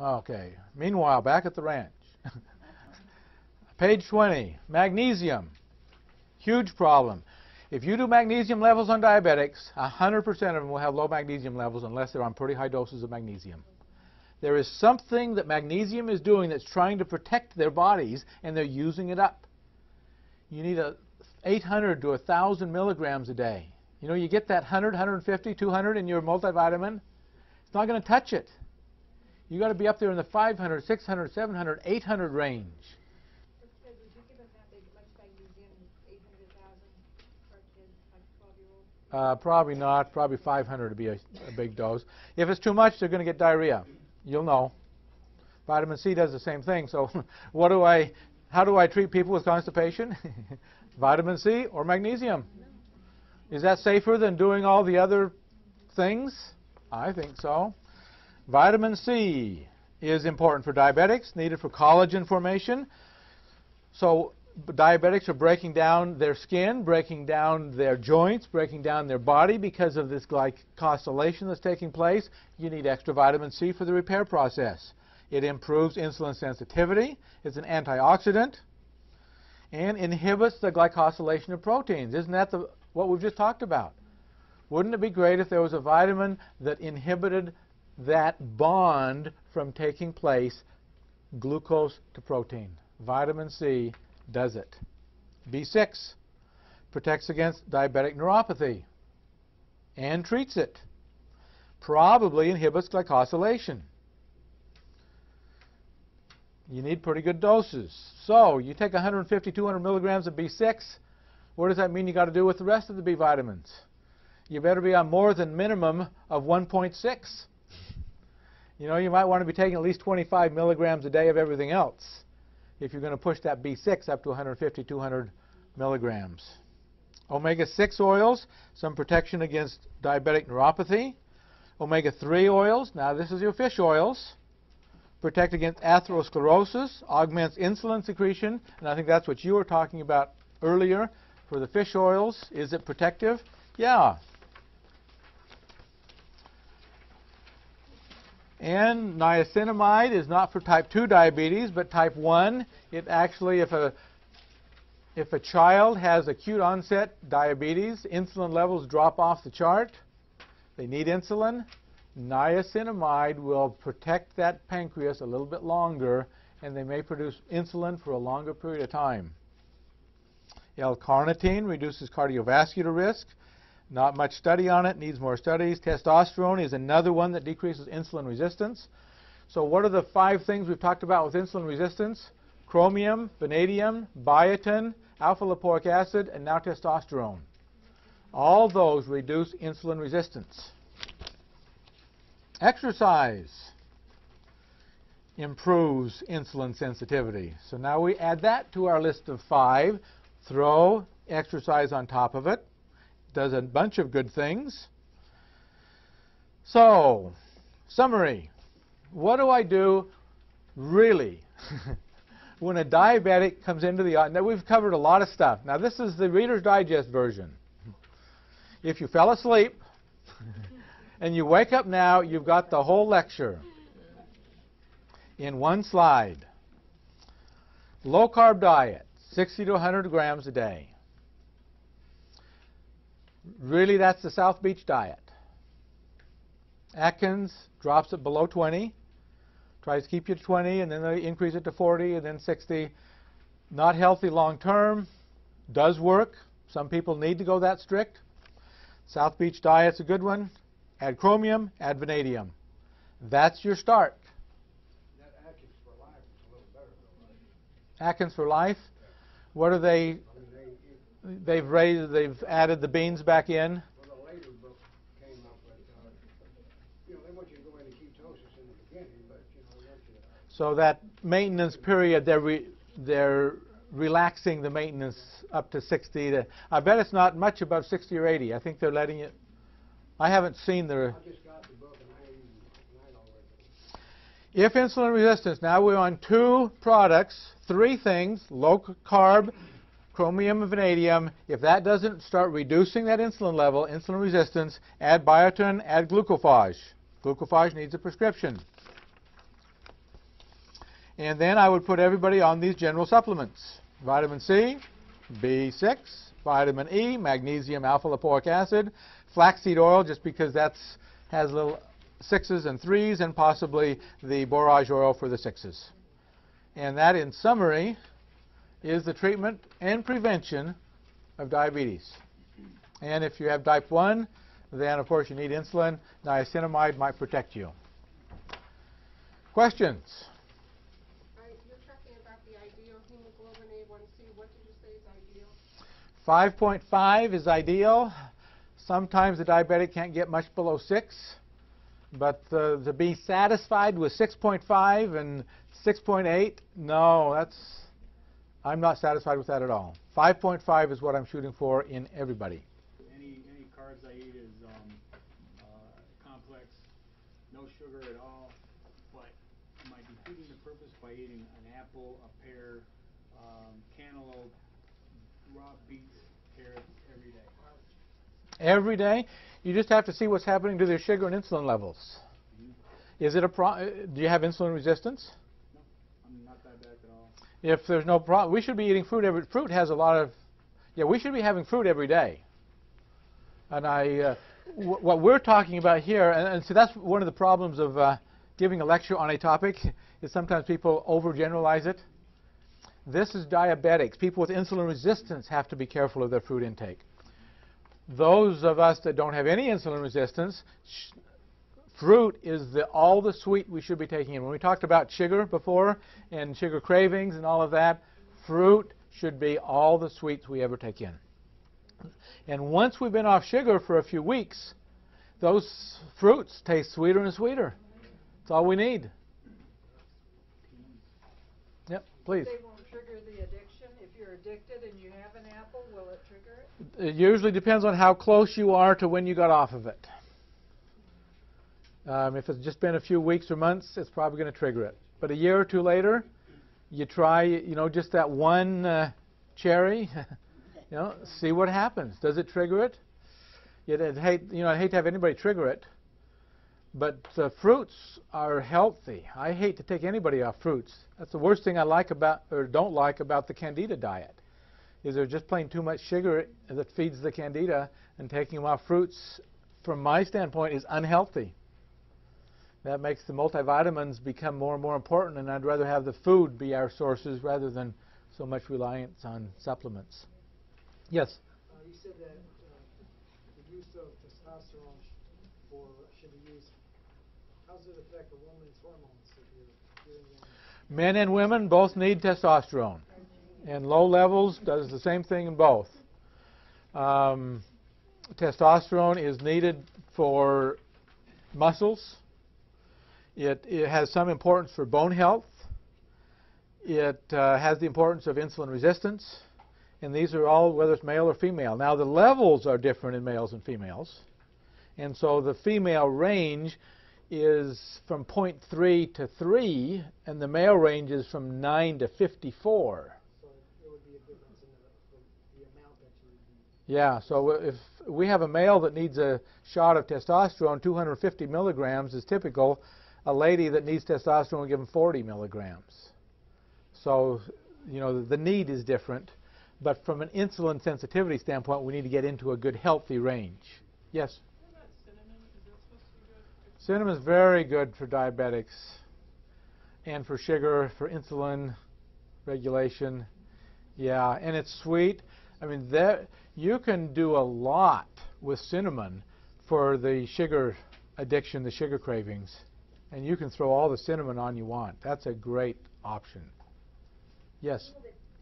Okay. Meanwhile, back at the ranch. Page 20, magnesium. Huge problem. If you do magnesium levels on diabetics, 100% of them will have low magnesium levels unless they're on pretty high doses of magnesium. There is something that magnesium is doing that's trying to protect their bodies, and they're using it up. You need 800 to 1,000 milligrams a day. You know, you get that 100, 150, 200 in your multivitamin, it's not going to touch it. You've got to be up there in the 500, 600, 700, 800 range. Probably not. Probably 500 to be a big dose. If it's too much, they're going to get diarrhea. You'll know. Vitamin C does the same thing. So how do I treat people with constipation? Vitamin C or magnesium? Is that safer than doing all the other things? I think so. Vitamin C is important for diabetics, needed for collagen formation. So diabetics are breaking down their skin, breaking down their joints, breaking down their body because of this glycosylation that's taking place. You need extra vitamin C for the repair process. It improves insulin sensitivity. It's an antioxidant and inhibits the glycosylation of proteins. Isn't that what we've just talked about? Wouldn't it be great if there was a vitamin that inhibited that bond from taking place, glucose to protein? Vitamin C does it. B6 protects against diabetic neuropathy and treats it. Probably inhibits glycosylation. You need pretty good doses. So you take 150, 200 milligrams of B6. What does that mean you got to do with the rest of the B vitamins? You better be on more than minimum of 1.6. You know, you might want to be taking at least 25 milligrams a day of everything else if you're going to push that B6 up to 150, 200 milligrams. Omega-6 oils, some protection against diabetic neuropathy. Omega-3 oils, now this is your fish oils, protect against atherosclerosis, augments insulin secretion, and I think that's what you were talking about earlier for the fish oils. Is it protective? Yeah. And niacinamide is not for type 2 diabetes, but type 1. It actually, if a child has acute onset diabetes, insulin levels drop off the chart, they need insulin, niacinamide will protect that pancreas a little bit longer, and they may produce insulin for a longer period of time. L-carnitine reduces cardiovascular risk. Not much study on it, needs more studies. Testosterone is another one that decreases insulin resistance. So what are the 5 things we've talked about with insulin resistance? Chromium, vanadium, biotin, alpha-lipoic acid, and now testosterone. All those reduce insulin resistance. Exercise improves insulin sensitivity. So now we add that to our list of 5. Throw exercise on top of it. Does a bunch of good things. So, summary. What do I do really when a diabetic comes into the office? Now, we've covered a lot of stuff. Now, this is the Reader's Digest version. If you fell asleep and you wake up now, you've got the whole lecture in one slide. Low-carb diet, 60 to 100 grams a day. Really, that's the South Beach diet. Atkins drops it below 20, tries to keep you to 20, and then they increase it to 40, and then 60. Not healthy long term, does work. Some people need to go that strict. South Beach diet's a good one. Add chromium, add vanadium. That's your start. That Atkins for life is a little better though, right? Atkins for life. What are they? They've added the beans back in. Well, the later book came up with, they want you to go into ketosis in the beginning, but, they want you to... So that maintenance period, they're relaxing the maintenance up to 60. I bet it's not much above 60 or 80. I think they're letting it. I haven't seen the... I just got the book, and I know where it is. If insulin resistance, now we're on 2 products, 3 things, low carb, chromium and vanadium. If that doesn't start reducing that insulin level, insulin resistance, add biotin, add glucophage. Glucophage needs a prescription. And then I would put everybody on these general supplements. Vitamin C, B6, vitamin E, magnesium, alpha-lipoic acid, flaxseed oil, just because that's has little 6s and 3s, and possibly the borage oil for the 6s. And that, in summary, is the treatment and prevention of diabetes. And if you have type 1, then of course you need insulin. Niacinamide might protect you. Questions? You're talking about the ideal hemoglobin A1C. What did you say is ideal? 5.5 is ideal. Sometimes the diabetic can't get much below 6. But to be satisfied with 6.5 and 6.8, no, I'm not satisfied with that at all. 5.5 is what I'm shooting for in everybody. Any carbs I eat is complex, no sugar at all, but am I defeating the purpose by eating an apple, a pear, cantaloupe, raw beets, carrots every day? Every day? You just have to see what's happening to their sugar and insulin levels. Is it do you have insulin resistance? No, I'm not diabetic at all. If there's no problem, we should be eating fruit fruit has a lot of, we should be having fruit every day. And what we're talking about here, and so that's one of the problems of giving a lecture on a topic, is sometimes people overgeneralize it. This is diabetics. People with insulin resistance have to be careful of their fruit intake. Those of us that don't have any insulin resistance, fruit is all the sweet we should be taking in. When we talked about sugar before and sugar cravings and all of that, fruit should be all the sweets we ever take in. And once we've been off sugar for a few weeks, those fruits taste sweeter and sweeter. That's all we need. Yep, please. They won't trigger the addiction. If you're addicted and you have an apple, will it trigger it? It usually depends on how close you are to when you got off of it. If it's just been a few weeks or months, it's probably going to trigger it. But a year or two later, you try, just that one cherry, see what happens. Does it trigger it? I'd hate to have anybody trigger it. But fruits are healthy. I hate to take anybody off fruits. That's the worst thing I like about, or don't like about the Candida diet, is there's just plain too much sugar that feeds the Candida, and taking them off fruits, from my standpoint, is unhealthy. That makes the multivitamins become more and more important, and I'd rather have the food be our sources rather than so much reliance on supplements. Yes? You said that the use of testosterone should be used. How does it affect a woman's hormones if you're doing them? Men and women both need testosterone. And low levels does the same thing in both. Testosterone is needed for muscles. It has some importance for bone health. It has the importance of insulin resistance. And these are all, whether it's male or female. Now, the levels are different in males and females. And so the female range is from 0.3 to 3, and the male range is from 9 to 54. So there would be a difference in the amount that you would be. Yeah, so if we have a male that needs a shot of testosterone, 250 milligrams is typical. A lady that needs testosterone will give them 40 milligrams. So, the need is different. But from an insulin sensitivity standpoint, we need to get into a good, healthy range. Yes? What about cinnamon? Is that supposed to be good? Cinnamon is very good for diabetics and for sugar, for insulin regulation. Yeah, and it's sweet. I mean, you can do a lot with cinnamon for the sugar addiction, the sugar cravings. And you can throw all the cinnamon on you want. That's a great option. Yes?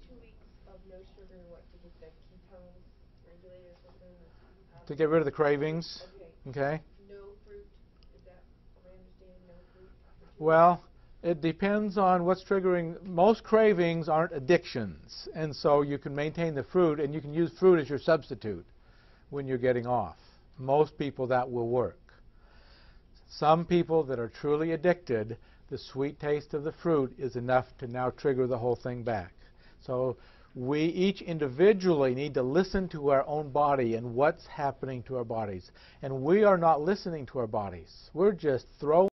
2 weeks of no sugar, to get the ketones regulated or something? To get rid of the cravings. Okay. No fruit, is that my understanding, no fruit? Well, it depends on what's triggering. Most cravings aren't addictions. And so you can maintain the fruit, and you can use fruit as your substitute when you're getting off. Most people, that will work. Some people that are truly addicted, the sweet taste of the fruit is enough to now trigger the whole thing back. So we each individually need to listen to our own body and what's happening to our bodies. And we are not listening to our bodies. We're just throwing